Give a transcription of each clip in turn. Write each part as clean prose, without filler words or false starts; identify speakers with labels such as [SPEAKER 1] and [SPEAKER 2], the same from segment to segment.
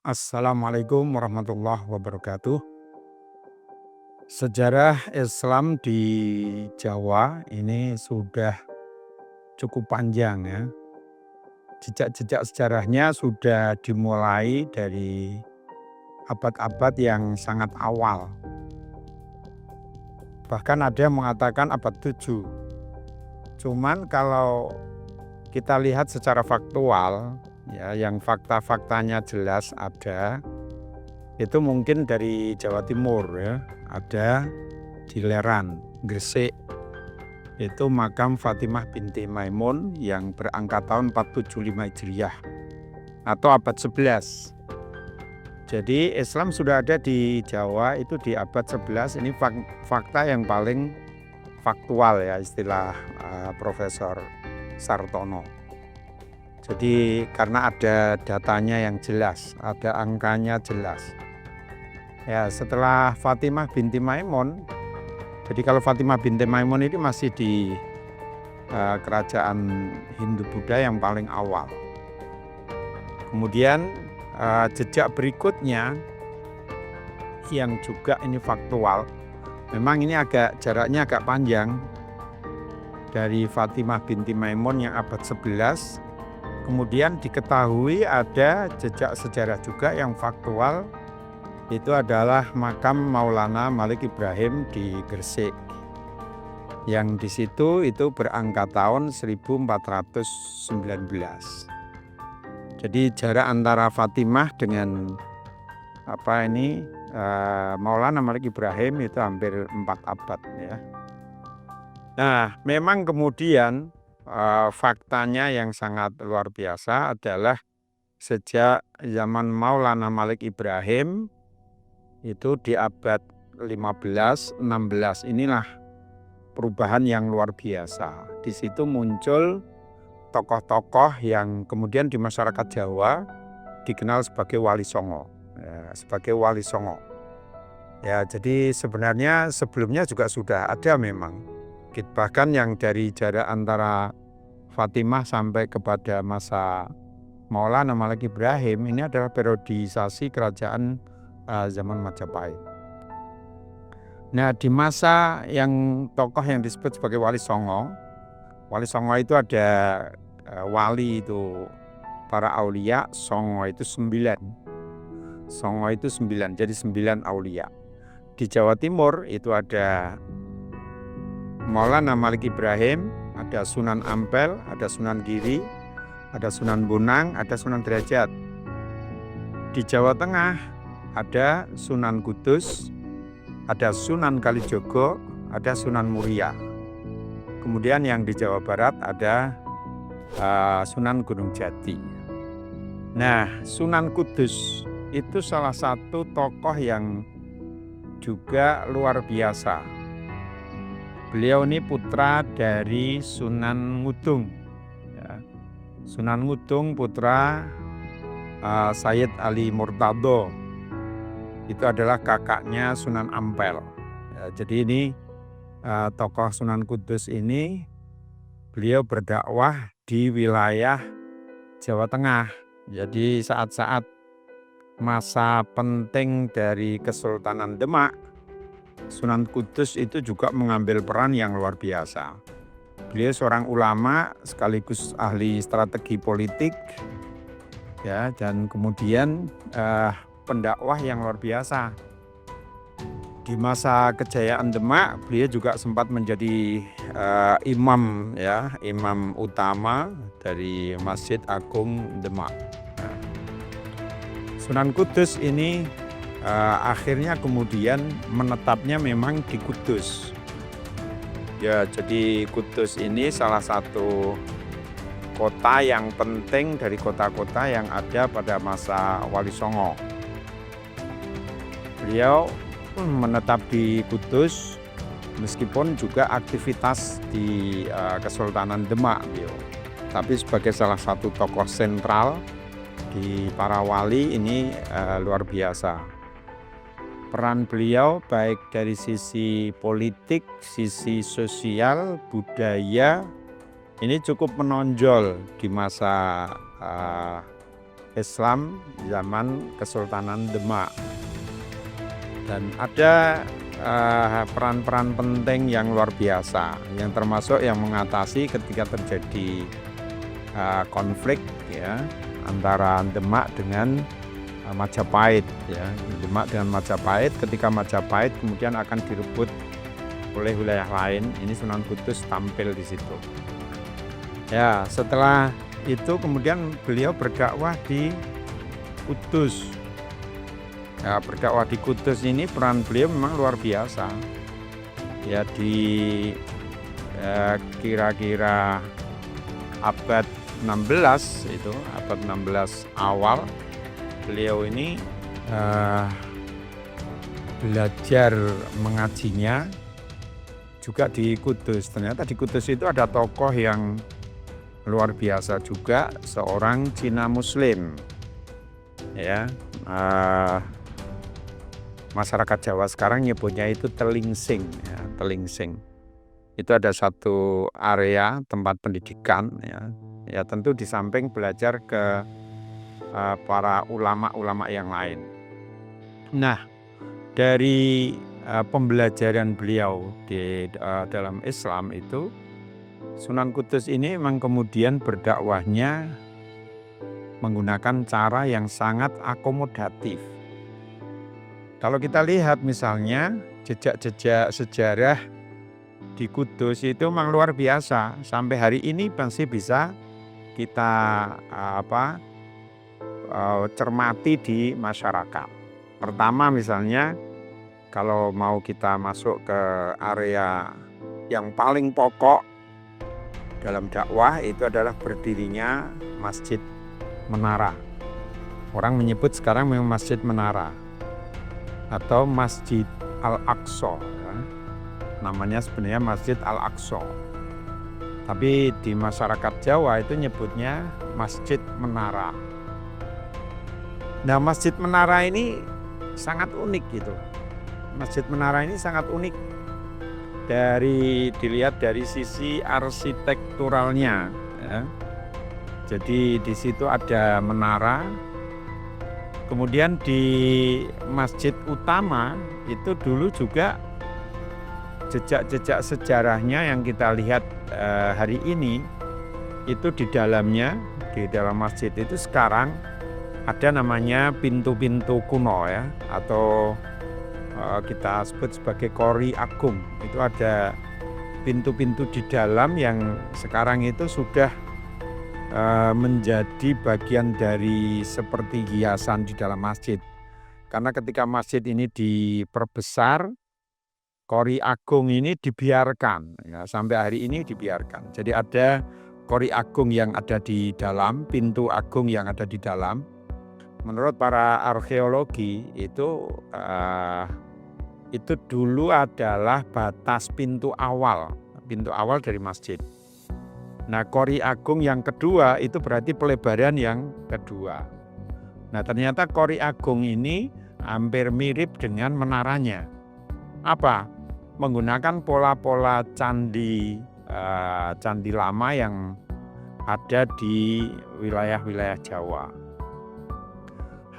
[SPEAKER 1] Assalamualaikum warahmatullahi wabarakatuh. Sejarah Islam di Jawa ini sudah cukup panjang ya. Jejak-jejak sejarahnya sudah dimulai dari abad-abad yang sangat awal. Bahkan ada yang mengatakan abad 7. Cuman kalau kita lihat secara faktual, ya yang fakta-faktanya jelas ada, itu mungkin dari Jawa Timur ya. Ada di Leran, Gresik, itu makam Fatimah binti Maimun yang berangka tahun 475 Hijriah atau abad 11. Jadi Islam sudah ada di Jawa itu di abad 11. Ini fakta yang paling faktual ya, istilah Profesor Sartono. Jadi karena ada datanya yang jelas, ada angkanya jelas. Ya, setelah Fatimah binti Maimun, jadi kalau Fatimah binti Maimun ini masih di kerajaan Hindu-Buddha yang paling awal. Kemudian jejak berikutnya yang juga ini faktual, memang ini jaraknya agak panjang dari Fatimah binti Maimun yang abad 11. Kemudian diketahui ada jejak sejarah juga yang faktual, itu adalah makam Maulana Malik Ibrahim di Gresik. Yang di situ itu berangka tahun 1419. Jadi jarak antara Fatimah dengan Maulana Malik Ibrahim itu hampir 4 abad ya. Nah, memang kemudian faktanya yang sangat luar biasa adalah sejak zaman Maulana Malik Ibrahim itu di abad 15, 16 inilah perubahan yang luar biasa. Di situ muncul tokoh-tokoh yang kemudian di masyarakat Jawa dikenal sebagai Wali Songo. Ya, sebagai Wali Songo. Ya, jadi sebenarnya sebelumnya juga sudah ada memang. Bahkan yang dari jarak antara Fatimah sampai kepada masa Maulana Malik Ibrahim ini adalah periodisasi kerajaan zaman Majapahit. Nah, di masa yang tokoh yang disebut sebagai Wali Songo itu ada wali itu para aulia, Songo itu 9. Songo itu 9, jadi 9 aulia. Di Jawa Timur itu ada Maulana Malik Ibrahim, ada Sunan Ampel, ada Sunan Giri, ada Sunan Bonang, ada Sunan Derajat. Di Jawa Tengah ada Sunan Kudus, ada Sunan Kalijogo, ada Sunan Muria. Kemudian yang di Jawa Barat ada Sunan Gunung Jati. Nah, Sunan Kudus itu salah satu tokoh yang juga luar biasa. Beliau ini putra dari Sunan Ngudung. Ya. Sunan Ngudung putra Sayyid Ali Murtado. Itu adalah kakaknya Sunan Ampel. Ya, jadi ini tokoh Sunan Kudus ini beliau berdakwah di wilayah Jawa Tengah. Jadi saat-saat masa penting dari Kesultanan Demak, Sunan Kudus itu juga mengambil peran yang luar biasa. Beliau seorang ulama sekaligus ahli strategi politik, ya, dan kemudian pendakwah yang luar biasa. Di masa kejayaan Demak, beliau juga sempat menjadi imam utama dari Masjid Agung Demak. Sunan Kudus ini akhirnya kemudian menetapnya memang di Kudus. Ya, jadi Kudus ini salah satu kota yang penting dari kota-kota yang ada pada masa Wali Songo. Beliau menetap di Kudus meskipun juga aktivitas di Kesultanan Demak, tapi sebagai salah satu tokoh sentral di para wali ini luar biasa. Peran beliau baik dari sisi politik, sisi sosial, budaya ini cukup menonjol di masa Islam zaman Kesultanan Demak. Dan ada peran-peran penting yang luar biasa, yang termasuk yang mengatasi ketika terjadi konflik ya antara Demak dengan Majapahit ya. Demak dengan Majapahit, ketika Majapahit kemudian akan direbut oleh wilayah lain, ini Sunan Kudus tampil di situ. Ya, setelah itu kemudian beliau berdakwah di Kudus. Ya, berdakwah di Kudus ini peran beliau memang luar biasa. Ya, di kira-kira abad 16 itu, abad 16 awal beliau ini belajar mengajinya juga di Kudus. Ternyata di Kudus itu ada tokoh yang luar biasa juga, seorang Cina Muslim. Ya, masyarakat Jawa sekarang nyebutnya itu Telingsing ya, Telingsing. Itu ada satu area tempat pendidikan ya. Ya tentu di samping belajar ke para ulama-ulama yang lain. Nah, dari pembelajaran beliau di dalam Islam itu, Sunan Kudus ini memang kemudian berdakwahnya menggunakan cara yang sangat akomodatif. Kalau kita lihat misalnya jejak-jejak sejarah di Kudus itu memang luar biasa. Sampai hari ini masih bisa kita cermati di masyarakat. Pertama misalnya kalau mau kita masuk ke area yang paling pokok dalam dakwah itu adalah berdirinya Masjid Menara. Orang menyebut sekarang memang Masjid Menara atau Masjid Al-Aqsa ya. Namanya sebenarnya Masjid Al-Aqsa, tapi di masyarakat Jawa itu nyebutnya Masjid Menara. Nah, Masjid Menara ini sangat unik gitu. Masjid Menara ini sangat unik dilihat dari sisi arsitekturalnya ya. Jadi di situ ada menara. Kemudian di masjid utama itu dulu juga jejak-jejak sejarahnya yang kita lihat hari ini itu di dalamnya, di dalam masjid itu sekarang ada namanya pintu-pintu kuno ya, atau kita sebut sebagai Kori Agung. Itu ada pintu-pintu di dalam yang sekarang itu sudah menjadi bagian dari seperti hiasan di dalam masjid. Karena ketika masjid ini diperbesar, Kori Agung ini dibiarkan ya, sampai hari ini dibiarkan. Jadi ada Kori Agung yang ada di dalam, pintu agung yang ada di dalam. Menurut para arkeologi itu dulu adalah batas pintu awal dari masjid. Nah, Kori Agung yang kedua itu berarti pelebaran yang kedua. Nah, ternyata Kori Agung ini hampir mirip dengan menaranya. Apa? Menggunakan pola-pola candi lama yang ada di wilayah-wilayah Jawa.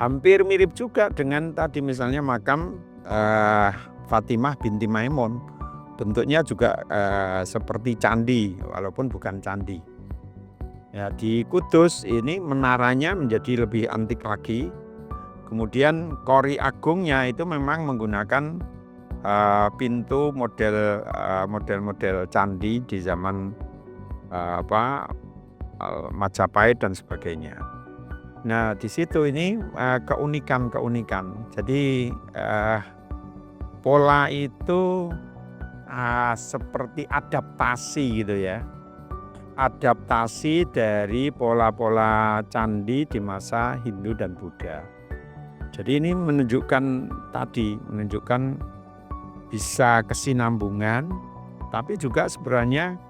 [SPEAKER 1] Hampir mirip juga dengan tadi misalnya makam Fatimah binti Maimun. Bentuknya juga seperti candi walaupun bukan candi. Ya, di Kudus ini menaranya menjadi lebih antik lagi. Kemudian Kori Agungnya itu memang menggunakan pintu model candi di zaman Majapahit dan sebagainya. Nah, di situ ini keunikan. Jadi pola itu seperti adaptasi gitu ya. Adaptasi dari pola-pola candi di masa Hindu dan Buddha. Jadi ini menunjukkan bisa kesinambungan, tapi juga sebenarnya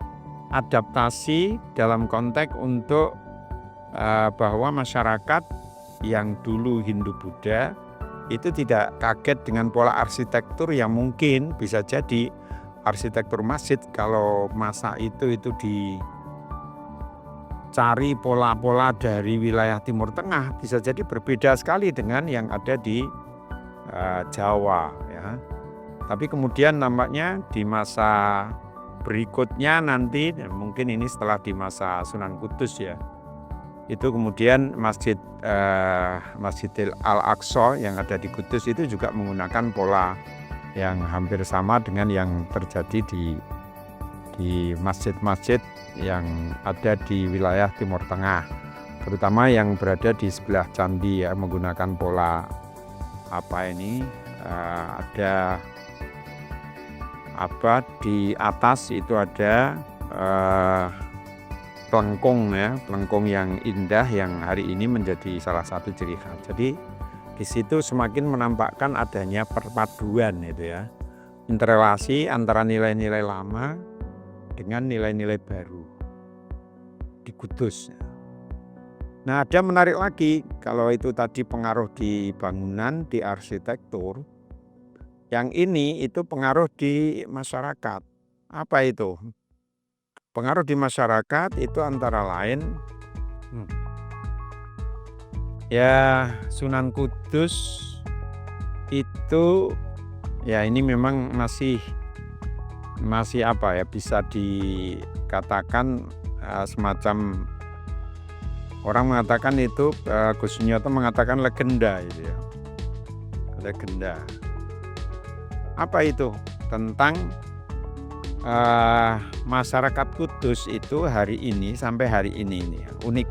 [SPEAKER 1] adaptasi dalam konteks untuk bahwa masyarakat yang dulu Hindu Buddha itu tidak kaget dengan pola arsitektur yang mungkin bisa jadi arsitektur masjid kalau masa itu cari pola-pola dari wilayah Timur Tengah bisa jadi berbeda sekali dengan yang ada di Jawa ya. Tapi kemudian nampaknya di masa berikutnya nanti, mungkin ini setelah di masa Sunan Kudus ya, itu kemudian Masjidil Al-Aqsa yang ada di Kudus itu juga menggunakan pola yang hampir sama dengan yang terjadi di masjid-masjid yang ada di wilayah Timur Tengah, terutama yang berada di sebelah candi ya, menggunakan pola ada di atas itu ada pelengkung ya, pelengkung yang indah yang hari ini menjadi salah satu ciri khas. Jadi di situ semakin menampakkan adanya perpaduan itu ya, interrelasi antara nilai-nilai lama dengan nilai-nilai baru di Kudus. Nah, ada menarik lagi, kalau itu tadi pengaruh di bangunan, di arsitektur, yang ini itu pengaruh di masyarakat. Apa itu? Pengaruh di masyarakat itu antara lain ya Sunan Kudus itu ya ini memang masih bisa dikatakan semacam, orang mengatakan itu Gus Sunyoto mengatakan legenda itu ya. Legenda. Apa itu? Tentang masyarakat Kudus itu hari ini sampai hari ini ya, unik.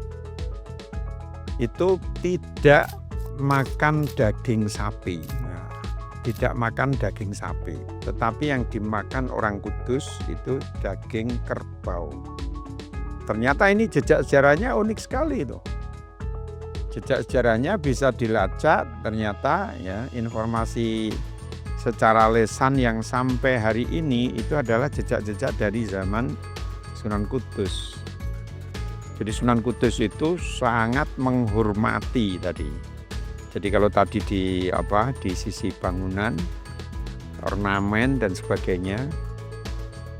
[SPEAKER 1] Itu tidak makan daging sapi. Tidak makan daging sapi, tetapi yang dimakan orang Kudus itu daging kerbau. Ternyata ini jejak sejarahnya unik sekali itu. Jejak sejarahnya bisa dilacak, ternyata ya informasi secara lisan yang sampai hari ini itu adalah jejak-jejak dari zaman Sunan Kudus. Jadi Sunan Kudus itu sangat menghormati tadi. Jadi kalau tadi di sisi bangunan, ornamen dan sebagainya.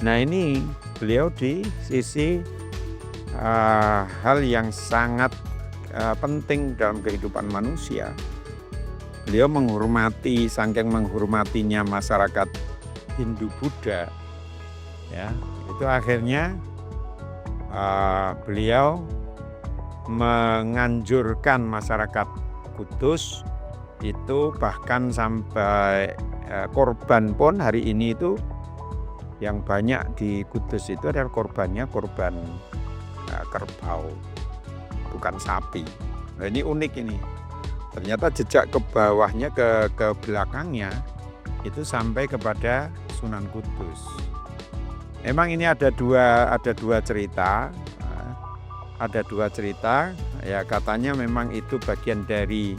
[SPEAKER 1] Nah ini beliau di sisi hal yang sangat penting dalam kehidupan manusia. Beliau menghormati, saking menghormatinya masyarakat Hindu Buddha, ya itu akhirnya beliau menganjurkan masyarakat Kudus itu bahkan sampai korban pun hari ini itu yang banyak di Kudus itu adalah korban kerbau, bukan sapi. Nah ini unik ini. Ternyata jejak ke bawahnya ke belakangnya itu sampai kepada Sunan Kudus. Memang ini ada dua cerita. Ada dua cerita, ya katanya memang itu bagian dari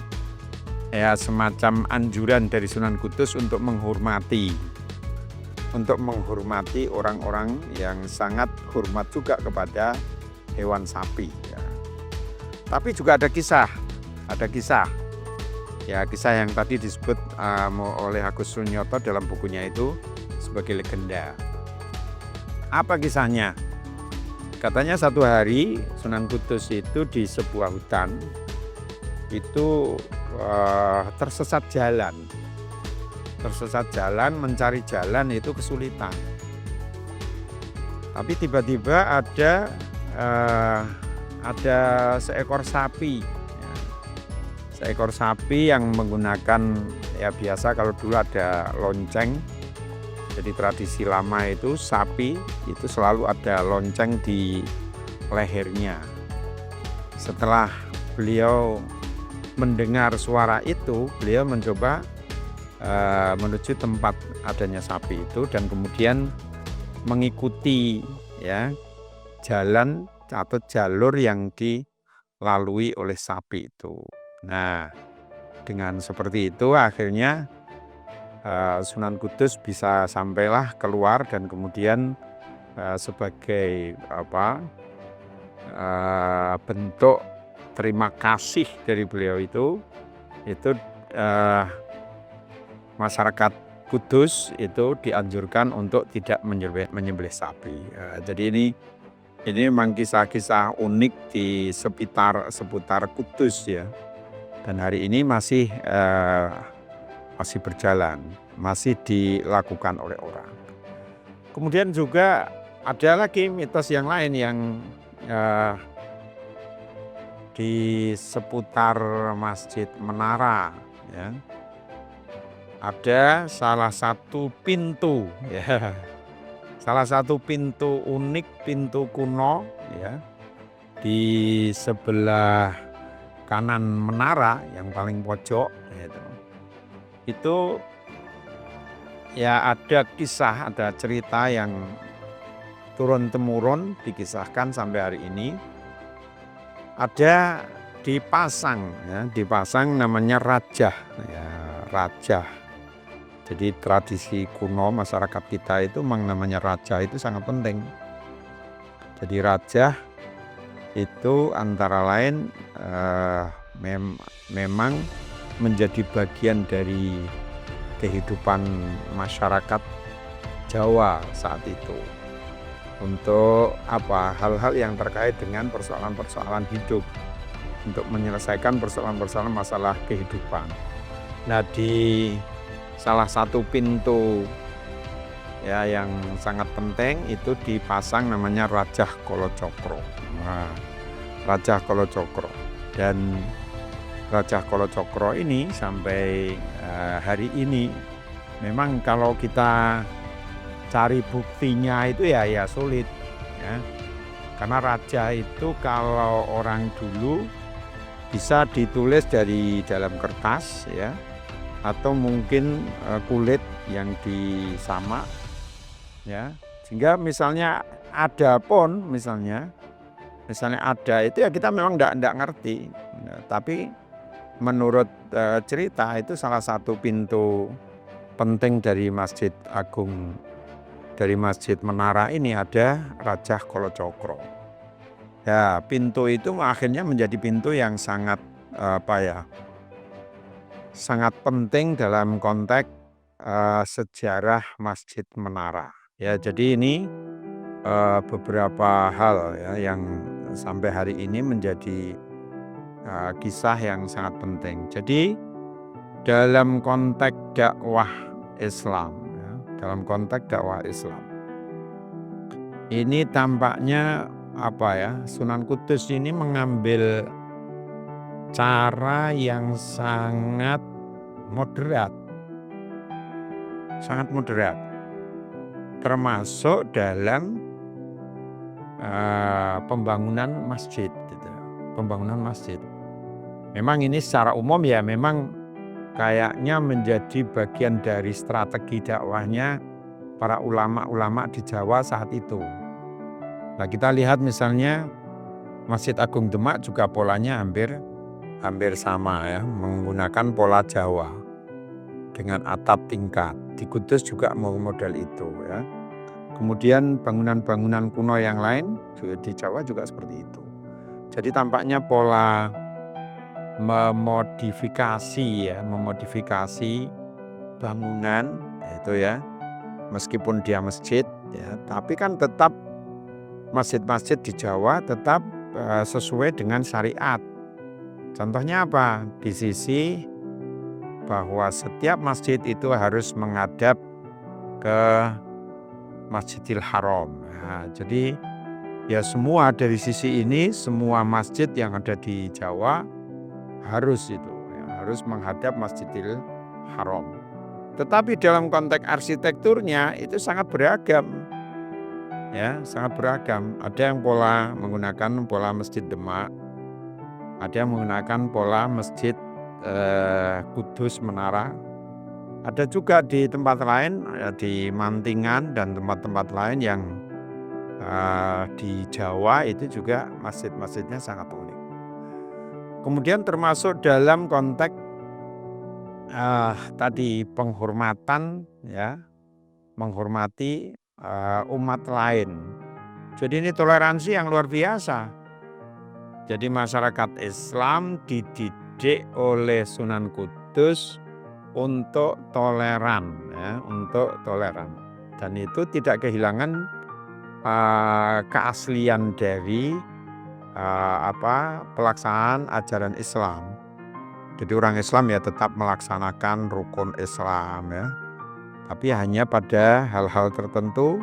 [SPEAKER 1] ya semacam anjuran dari Sunan Kudus untuk menghormati orang-orang yang sangat hormat juga kepada hewan sapi. Ya. Tapi juga ada kisah, ya kisah yang tadi disebut oleh Agus Sunyoto dalam bukunya itu sebagai legenda. Apa kisahnya? Katanya satu hari Sunan Kudus itu di sebuah hutan itu tersesat jalan, mencari jalan itu kesulitan. Tapi tiba-tiba ada seekor sapi, seekor sapi yang menggunakan ya biasa kalau dulu ada lonceng. Jadi tradisi lama itu sapi itu selalu ada lonceng di lehernya. Setelah beliau mendengar suara itu, beliau mencoba menuju tempat adanya sapi itu dan kemudian mengikuti ya jalan atau jalur yang dilalui oleh sapi itu. Nah, dengan seperti itu akhirnya Sunan Kudus bisa sampailah keluar dan kemudian sebagai bentuk terima kasih dari beliau itu masyarakat Kudus itu dianjurkan untuk tidak menyembelih sapi. Jadi ini Ini memang kisah-kisah unik di seputar Kudus ya. Dan hari ini masih berjalan, masih dilakukan oleh orang. Kemudian juga ada lagi mitos yang lain yang eh, di seputar Masjid Menara ya. Ada salah satu pintu ya. Salah satu pintu unik, pintu kuno ya, di sebelah kanan menara yang paling pojok gitu. Itu ya ada kisah, ada cerita yang turun-temurun dikisahkan sampai hari ini. Ada dipasang namanya rajah ya, rajah. Jadi tradisi kuno masyarakat kita itu memang namanya rajah itu sangat penting. Jadi rajah itu antara lain memang menjadi bagian dari kehidupan masyarakat Jawa saat itu. Untuk hal-hal yang terkait dengan persoalan-persoalan hidup, untuk menyelesaikan persoalan-persoalan masalah kehidupan. Nah, di salah satu pintu ya yang sangat penting itu dipasang namanya Rajah Kolocokro. Nah, Rajah Kolocokro, dan Rajah Kolocokro ini sampai hari ini memang kalau kita cari buktinya itu ya sulit ya. Karena raja itu kalau orang dulu bisa ditulis dari dalam kertas ya, atau mungkin kulit yang disamak ya. Sehingga misalnya ada ada itu ya kita memang enggak ngerti. Nah, tapi menurut cerita itu salah satu pintu penting dari Masjid Agung, dari Masjid Menara ini ada Rajah Kolocokro. Ya, pintu itu akhirnya menjadi pintu yang sangat sangat penting dalam konteks sejarah Masjid Menara. Ya, jadi ini beberapa hal ya yang sampai hari ini menjadi kisah yang sangat penting. Jadi dalam konteks dakwah Islam, dalam konteks dakwah Islam, ini tampaknya Sunan Kudus ini mengambil cara yang sangat moderat, termasuk dalam pembangunan masjid. Pembangunan masjid. Memang ini secara umum ya memang kayaknya menjadi bagian dari strategi dakwahnya para ulama-ulama di Jawa saat itu. Nah, kita lihat misalnya Masjid Agung Demak juga polanya hampir sama ya, menggunakan pola Jawa dengan atap tingkat. Di Kudus juga model itu ya. Kemudian bangunan-bangunan kuno yang lain di Jawa juga seperti itu. Jadi tampaknya pola memodifikasi bangunan itu ya, meskipun dia masjid ya, tapi kan tetap masjid-masjid di Jawa tetap sesuai dengan syariat. Contohnya apa? Di sisi bahwa setiap masjid itu harus menghadap ke Masjidil Haram. Nah, jadi ya semua dari sisi ini, semua masjid yang ada di Jawa harus menghadap Masjidil Haram. Tetapi dalam konteks arsitekturnya itu sangat beragam. Ya, sangat beragam. Ada yang menggunakan pola Masjid Demak, ada yang menggunakan pola Masjid Kudus Menara. Ada juga di tempat lain, di Mantingan dan tempat-tempat lain yang di Jawa itu juga masjid-masjidnya sangat unik. Kemudian termasuk dalam konteks tadi penghormatan ya, menghormati umat lain. Jadi ini toleransi yang luar biasa. Jadi masyarakat Islam dididik oleh Sunan Kudus untuk toleran ya, dan itu tidak kehilangan keaslian dari pelaksanaan ajaran Islam. Jadi orang Islam ya tetap melaksanakan rukun Islam ya. Tapi hanya pada hal-hal tertentu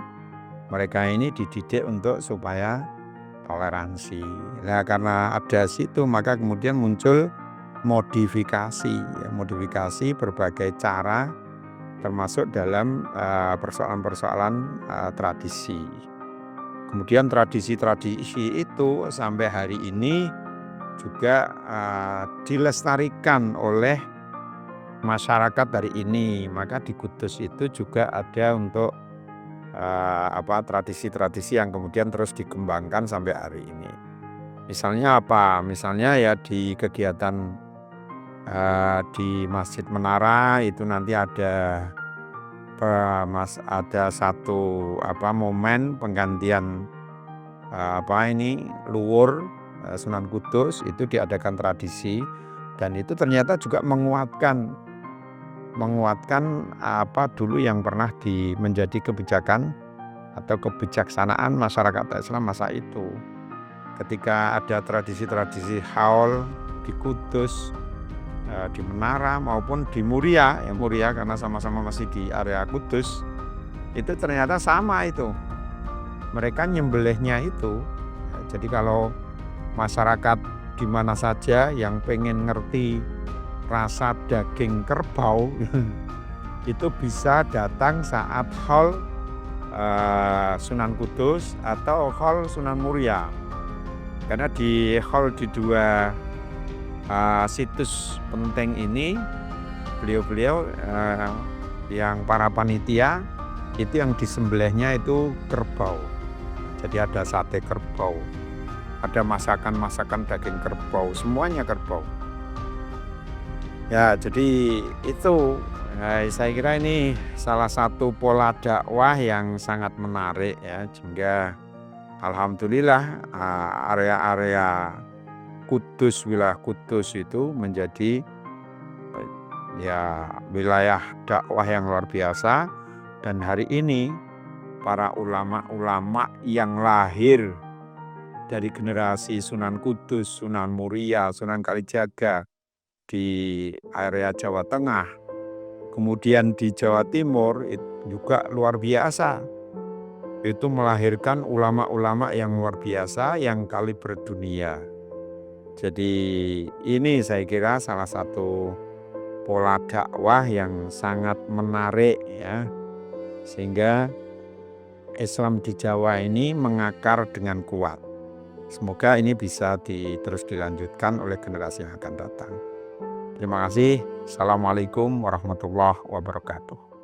[SPEAKER 1] mereka ini dididik untuk supaya toleransi. Nah, karena ada situ maka kemudian muncul modifikasi, ya, modifikasi berbagai cara termasuk dalam persoalan-persoalan tradisi. Kemudian tradisi-tradisi itu sampai hari ini juga dilestarikan oleh masyarakat hari ini. Maka di Kudus itu juga ada untuk tradisi-tradisi yang kemudian terus dikembangkan sampai hari ini. Misalnya apa? Misalnya ya di kegiatan di Masjid Menara itu nanti ada satu momen penggantian luhur Sunan Kudus itu diadakan tradisi, dan itu ternyata juga menguatkan dulu yang pernah menjadi kebijakan atau kebijaksanaan masyarakat Islam masa itu. Ketika ada tradisi-tradisi haul di Kudus, di Menara maupun di Muria, Muria karena sama-sama masih di area Kudus, itu ternyata sama itu. Mereka nyembelihnya itu. Jadi kalau masyarakat di mana saja yang pengen ngerti rasa daging kerbau itu bisa datang saat haul Sunan Kudus atau haul Sunan Muria. Karena di haul di dua situs penting ini beliau-beliau yang para panitia itu yang disembelihnya itu kerbau. Jadi ada sate kerbau, ada masakan-masakan daging kerbau, semuanya kerbau. Ya, jadi itu saya kira ini salah satu pola dakwah yang sangat menarik ya, sehingga alhamdulillah area-area Kudus, wilayah Kudus itu menjadi ya wilayah dakwah yang luar biasa. Dan hari ini para ulama-ulama yang lahir dari generasi Sunan Kudus, Sunan Muria, Sunan Kalijaga di area Jawa Tengah, kemudian di Jawa Timur itu juga luar biasa. Itu melahirkan ulama-ulama yang luar biasa yang kaliber dunia. Jadi ini saya kira salah satu pola dakwah yang sangat menarik ya, sehingga Islam di Jawa ini mengakar dengan kuat. Semoga ini bisa terus dilanjutkan oleh generasi yang akan datang. Terima kasih. Assalamualaikum warahmatullahi wabarakatuh.